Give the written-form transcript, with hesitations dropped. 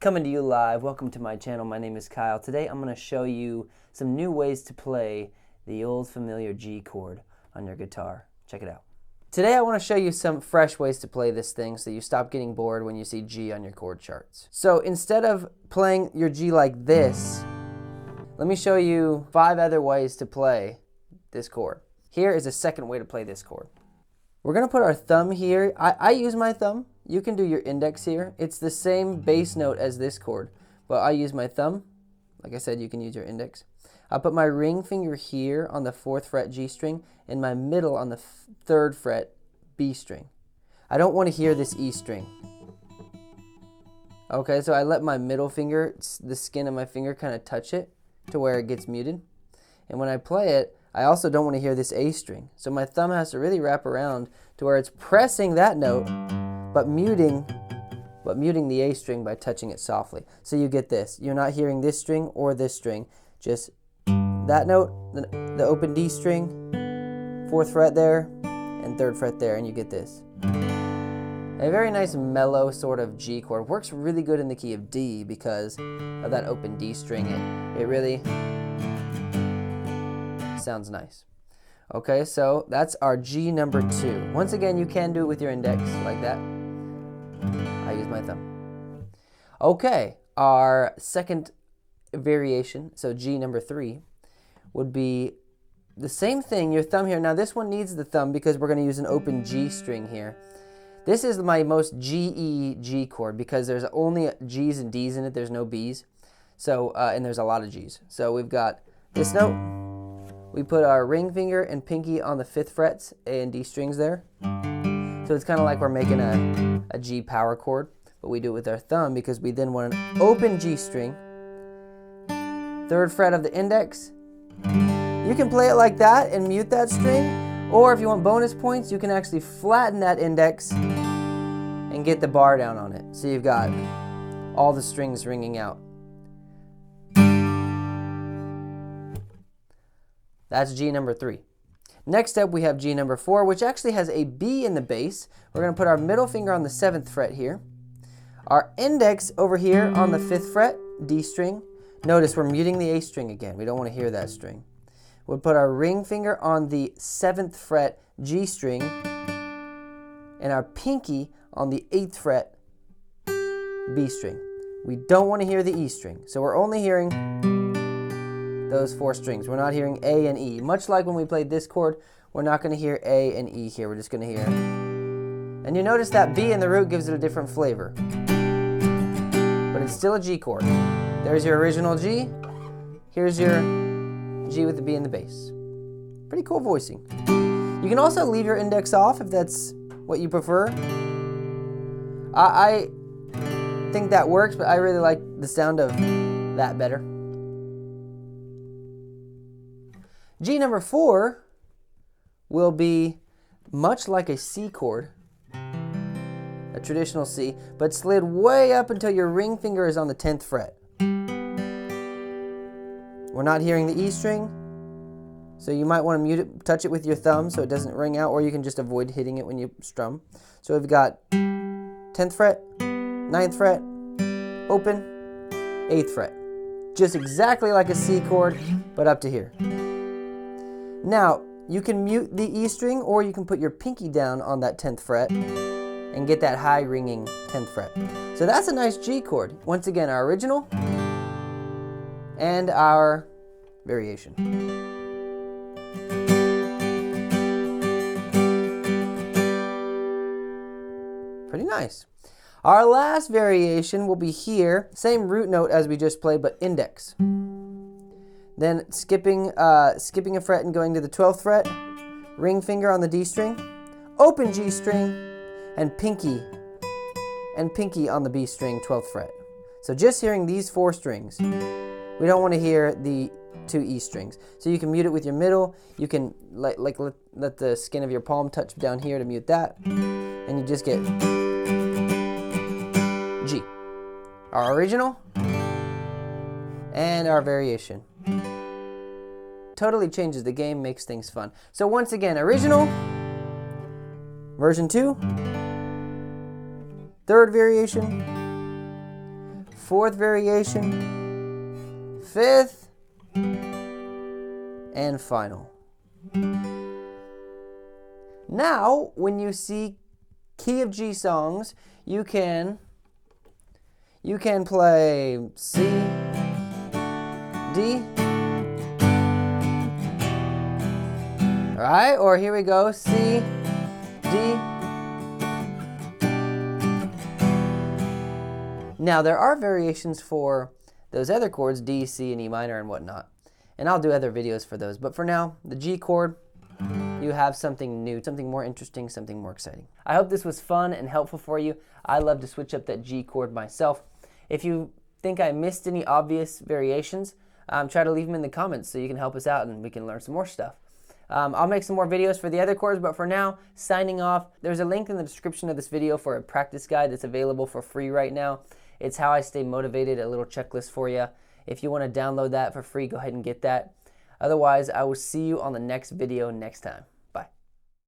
Coming to you live. Welcome to my channel. My name is Kyle. Today I'm going to show you some new ways to play the old familiar G chord on your guitar. Check it out. Today I want to show you some fresh ways to play this thing so you stop getting bored when you see G on your chord charts. So instead of playing your G like this, let me show you 5 other ways to play this chord. Here is a second way to play this chord. We're going to put our thumb here. I use my thumb. You can do your index here. It's the same bass note as this chord, but I use my thumb. Like I said, you can use your index. I'll put my ring finger here on the 4th fret G string and my middle on the 3rd fret B string. I don't want to hear this E string. Okay, so I let my middle finger, the skin of my finger, kind of touch it to where it gets muted. And when I play it, I also don't want to hear this A string. So my thumb has to really wrap around to where it's pressing that note, but muting the A string by touching it softly. So you get this. You're not hearing this string or this string. Just that note, the open D string, 4th fret there, and 3rd fret there, and you get this. A very nice mellow sort of G chord. Works really good in the key of D because of that open D string. It really sounds nice. Okay, so that's our G number 2. Once again, you can do it with your index like that. I use my thumb. Okay, our second variation, so G number 3, would be the same thing, your thumb here. Now this one needs the thumb because we're going to use an open G string here. This is my most G chord because there's only G's and D's in it, there's no B's. So, and there's a lot of G's. So we've got this note. We put our ring finger and pinky on the 5th frets, A and D strings there. So it's kind of like we're making a G power chord, but we do it with our thumb because we then want an open G string, 3rd fret of the index. You can play it like that and mute that string, or if you want bonus points, you can actually flatten that index and get the bar down on it. So you've got all the strings ringing out. That's G number 3. Next up we have G number 4, which actually has a B in the bass. We're going to put our middle finger on the 7th fret here. Our index over here on the 5th fret, D string. Notice we're muting the A string again. We don't want to hear that string. We'll put our ring finger on the 7th fret G string and our pinky on the 8th fret B string. We don't want to hear the E string, so we're only hearing those 4 strings. We're not hearing A and E. Much like when we played this chord, we're not going to hear A and E here. We're just going to hear. And you notice that B in the root gives it a different flavor. But it's still a G chord. There's your original G. Here's your G with the B in the bass. Pretty cool voicing. You can also leave your index off if that's what you prefer. I think that works, but I really like the sound of that better. G number 4 will be much like a C chord, a traditional C, but slid way up until your ring finger is on the 10th fret. We're not hearing the E string, so you might want to mute it, touch it with your thumb so it doesn't ring out, or you can just avoid hitting it when you strum. So we've got 10th fret, 9th fret, open, 8th fret. Just exactly like a C chord, but up to here. Now, you can mute the E string, or you can put your pinky down on that 10th fret and get that high ringing 10th fret. So that's a nice G chord. Once again, our original and our variation. Pretty nice. Our last variation will be here, same root note as we just played, but index. Then skipping a fret and going to the 12th fret, ring finger on the D string, open G string, and pinky on the B string, 12th fret. So just hearing these 4 strings. We don't want to hear the 2 E strings. So you can mute it with your middle. You can let the skin of your palm touch down here to mute that. And you just get G. Our original and our variation. Totally changes the game, makes things fun. So once again, original, version 2, third variation, fourth variation, fifth, and final. Now, when you see key of G songs, you can play C, D, all right, or here we go, C, D. Now, there are variations for those other chords, D, C, and E minor and whatnot, and I'll do other videos for those, but for now, the G chord, you have something new, something more interesting, something more exciting. I hope this was fun and helpful for you. I love to switch up that G chord myself. If you think I missed any obvious variations, try to leave them in the comments so you can help us out and we can learn some more stuff. I'll make some more videos for the other chords, but for now, signing off. There's a link in the description of this video for a practice guide that's available for free right now. It's how I stay motivated, a little checklist for you. If you want to download that for free, go ahead and get that. Otherwise, I will see you on the next video next time.